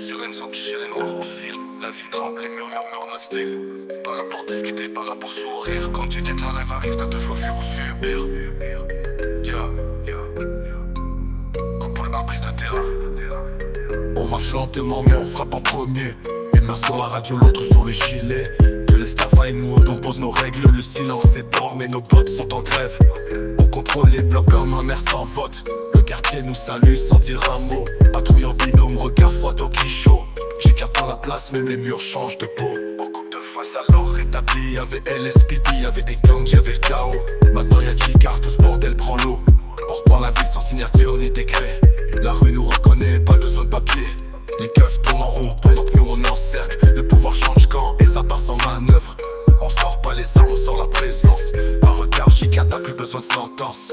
sirènes sont sirènes noires au fil. La ville tremble, les murmures notre style. Pas là pour discuter, pas là pour sourire. Quand tu t'éteins, rêve arrive, t'as deux choix, fuir ou subir. Yeah. Comme pour les prises de terrain. On marche lentement mais on frappe en premier. Une main sur la radio, l'autre sur le gilet. De l'Est à Vinewood, on pose nos règles. Le silence est d'or mais nos potes sont en grève. On contrôle les blocs comme un maire sans vote. Le quartier nous salue sans dire un mot. Patrouille en binôme, regard froid au quichot. J'écarte dans la place, même les murs changent de peau. Beaucoup de fois ça Alors rétabli, y'avait LSPD, y'avait des gangs, y'avait le chaos. Maintenant y'a J-Car, tout ce bordel prend l'eau. On reprend la ville sans signature ni décret. La rue nous reconnaît, pas besoin de papier. Les keufs tournent en rond pendant que nous on encercle. Le pouvoir change quand et ça part sans manœuvre. On sort pas les armes, on sort la présence. Par retard, J4 t'as plus besoin de sentence.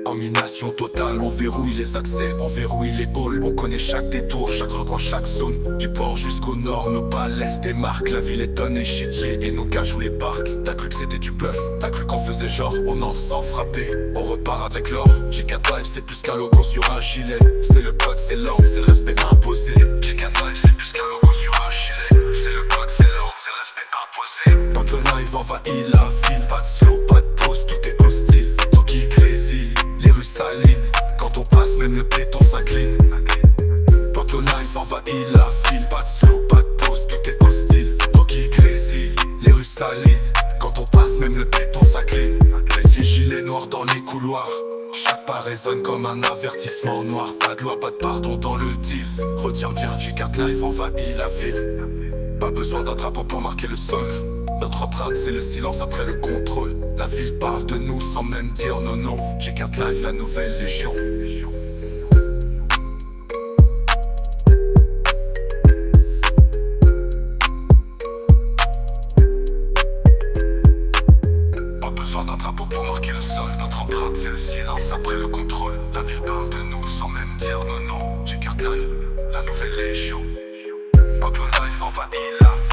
Domination totale, on verrouille les accès, on verrouille les halls. On connaît chaque détour, chaque recoin, chaque zone. Du port jusqu'au nord, nos balaises démarquent. La ville étonne et chétier et nos cages ou les parcs. T'as cru que c'était du bluff, t'as cru qu'on faisait genre. On entre sans frapper, on repart avec l'or. J4 Live c'est plus qu'un logo sur un gilet. C'est le code, c'est l'ordre, c'est le respect imposé. J4 Live c'est plus qu'un logo sur un gilet. C'est le code, c'est l'ordre, c'est le respect imposé. Quand le live envahit la ville, pas de slow, pas de pause, tout est hostile. Toki crazy, les rues salines. Quand on passe, même le béton s'incline. Quand le live envahit la ville, pas de slow, pas de pause, tout est hostile. Toki crazy, les rues salines. Quand on passe, même le béton s'incline. Les gilets noirs dans les couloirs. Chaque pas résonne comme un avertissement noir. Pas de loi, pas de pardon dans le deal. Retiens bien, J4 Live envahit la ville. Pas besoin d'un drapeau pour marquer le sol. Notre empreinte c'est le silence après le contrôle. La ville parle de nous sans même dire nos noms. J4 Live, la nouvelle légion. Pas besoin d'un drapeau pour marquer le sol. Notre empreinte c'est le silence après le contrôle. La ville parle de nous sans même dire nos noms. J4 Live, la nouvelle légion. Quand le live envahit la ville.